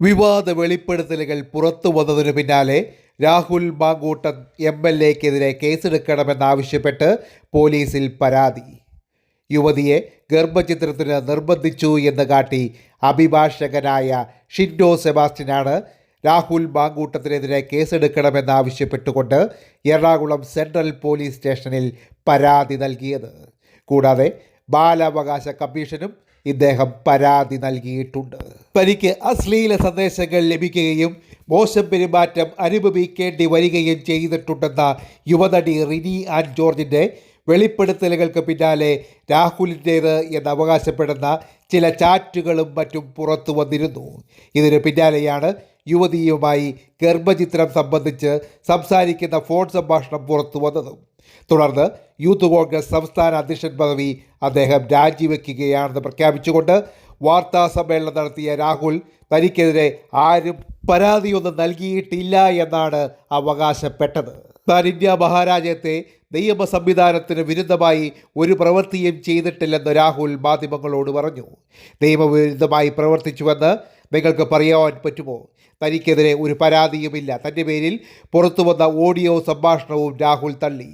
വിവാദ വെളിപ്പെടുത്തലുകൾ പുറത്തു വന്നതിനു പിന്നാലെ രാഹുൽ മാങ്കൂട്ടം MLAക്കെതിരെ കേസെടുക്കണമെന്നാവശ്യപ്പെട്ട് പോലീസിൽ പരാതി. യുവതിയെ ഗർഭചിത്രത്തിന് നിർബന്ധിച്ചു എന്ന് കാട്ടി അഭിഭാഷകനായ ഷിൻഡോ സെബാസ്റ്റ്യനാണ് രാഹുൽ മാങ്കൂട്ടത്തിനെതിരെ കേസെടുക്കണമെന്നാവശ്യപ്പെട്ടുകൊണ്ട് എറണാകുളം സെൻട്രൽ പോലീസ് സ്റ്റേഷനിൽ പരാതി നൽകിയത്. കൂടാതെ ബാലാവകാശ കമ്മീഷനും ഇദ്ദേഹം പരാതി നൽകിയിട്ടുണ്ട്. തനിക്ക് അശ്ലീല സന്ദേശങ്ങൾ ലഭിക്കുകയും മോശം പെരുമാറ്റം അനുഭവിക്കേണ്ടി വരികയും ചെയ്തിട്ടുണ്ടെന്ന യുവനടി റിനി ആൻ ജോർജിൻ്റെ വെളിപ്പെടുത്തലുകൾക്ക് പിന്നാലെ രാഹുലിൻ്റേത് എന്ന് അവകാശപ്പെടുന്ന ചില ചാറ്റുകളും മറ്റും പുറത്തു വന്നിരുന്നു. ഇതിനു പിന്നാലെയാണ് യുവതിയുമായി ഗർഭചിത്രം സംബന്ധിച്ച് സംസാരിക്കുന്ന ഫോൺ സംഭാഷണം പുറത്തു വന്നതും. തുടർന്ന് യൂത്ത് കോൺഗ്രസ് സംസ്ഥാന അധ്യക്ഷൻ പദവി അദ്ദേഹം രാജിവെക്കുകയാണെന്ന് പ്രഖ്യാപിച്ചുകൊണ്ട് വാർത്താ സമ്മേളനം നടത്തിയ രാഹുൽ തനിക്കെതിരെ ആരും പരാതിയൊന്നും നൽകിയിട്ടില്ല എന്നാണ് അവകാശപ്പെട്ടത്. താൻ ഇന്ത്യ മഹാരാജ്യത്തെ നിയമ സംവിധാനത്തിന് വിരുദ്ധമായി ഒരു പ്രവൃത്തിയും ചെയ്തിട്ടില്ലെന്ന് രാഹുൽ മാധ്യമങ്ങളോട് പറഞ്ഞു. നിയമവിരുദ്ധമായി പ്രവർത്തിച്ചുവെന്ന് നിങ്ങൾക്ക് പറയാൻ പറ്റുമോ? തനിക്കെതിരെ ഒരു പരാതിയുമില്ല. തൻ്റെ പേരിൽ പുറത്തുവന്ന ഓഡിയോ സംഭാഷണവും രാഹുൽ തള്ളി.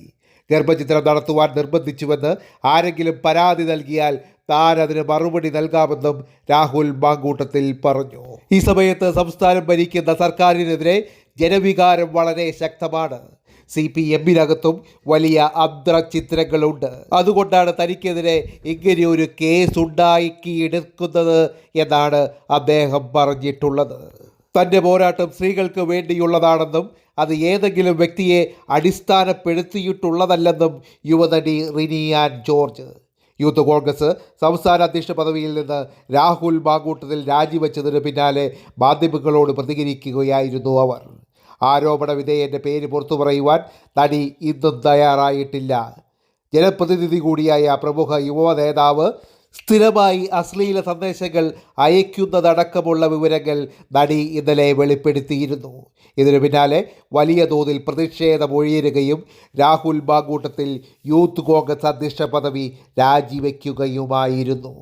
ഗർഭചിത്രം നടത്തുവാൻ നിർബന്ധിച്ചുവെന്ന് ആരെങ്കിലും പരാതി നൽകിയാൽ താൻ അതിന് മറുപടി നൽകാമെന്നും രാഹുൽ മാങ്കൂട്ടത്തിൽ പറഞ്ഞു. ഈ സമയത്ത് സംസ്ഥാനം ഭരിക്കുന്ന സർക്കാരിനെതിരെ ജനവികാരം വളരെ ശക്തമാണ്. CPM-നകത്തും വലിയ അന്തർചിത്രങ്ങളുണ്ട്. അതുകൊണ്ടാണ് തനിക്കെതിരെ ഇങ്ങനെയൊരു കേസ് ഉണ്ടാക്കിയെടുക്കുന്നത് എന്നാണ് അദ്ദേഹം പറഞ്ഞിട്ടുള്ളത്. തൻ്റെ പോരാട്ടം സ്ത്രീകൾക്ക് വേണ്ടിയുള്ളതാണെന്നും അത് ഏതെങ്കിലും വ്യക്തിയെ അടിസ്ഥാനപ്പെടുത്തിയിട്ടുള്ളതല്ലെന്നും യുവനടി റിനി ആൻ ജോർജ്. യൂത്ത് കോൺഗ്രസ് സംസ്ഥാന അധ്യക്ഷ പദവിയിൽ നിന്ന് രാഹുൽ മാങ്കൂട്ടത്തിൽ രാജിവെച്ചതിന് പിന്നാലെ മാധ്യമങ്ങളോട് പ്രതികരിക്കുകയായിരുന്നു അവർ. ആരോപണ വിധേയൻ്റെ പേര് പുറത്തു പറയുവാൻ നടി ഇന്നും തയ്യാറായിട്ടില്ല. ജനപ്രതിനിധി കൂടിയായ പ്രമുഖ യുവ നേതാവ് സ്ഥിരമായി അശ്ലീല സന്ദേശങ്ങൾ അയക്കുന്നതടക്കമുള്ള വിവരങ്ങൾ നടി ഇന്നലെ വെളിപ്പെടുത്തിയിരുന്നു. ഇതിനു പിന്നാലെ വലിയ തോതിൽ പ്രതിഷേധമൊഴിയുകയും രാഹുൽ മാങ്കൂട്ടത്തിൽ യൂത്ത് കോൺഗ്രസ് അധ്യക്ഷ പദവി രാജിവെക്കുകയുമായിരുന്നു.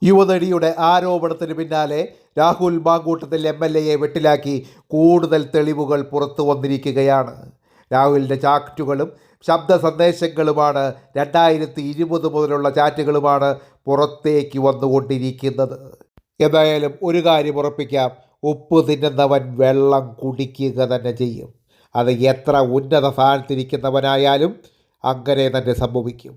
യുവനടിയുടെ ആരോപണത്തിന് പിന്നാലെ രാഹുൽ മാങ്കൂട്ടത്തിൽ MLAയെ വെട്ടിലാക്കി കൂടുതൽ തെളിവുകൾ പുറത്തു വന്നിരിക്കുകയാണ്. രാഹുലിൻ്റെ ചാറ്റുകളും ശബ്ദ സന്ദേശങ്ങളുമാണ് 2020 മുതലുള്ള ചാറ്റുകളുമാണ് പുറത്തേക്ക് വന്നുകൊണ്ടിരിക്കുന്നത്. എന്തായാലും ഒരു കാര്യം ഉറപ്പിക്കാം, ഉപ്പ് തിന്നുന്നവൻ വെള്ളം കുടിക്കുക തന്നെ ചെയ്യും. അത് എത്ര ഉന്നത സ്ഥാനത്തിരിക്കുന്നവനായാലും അങ്ങനെ തന്നെ സംഭവിക്കും.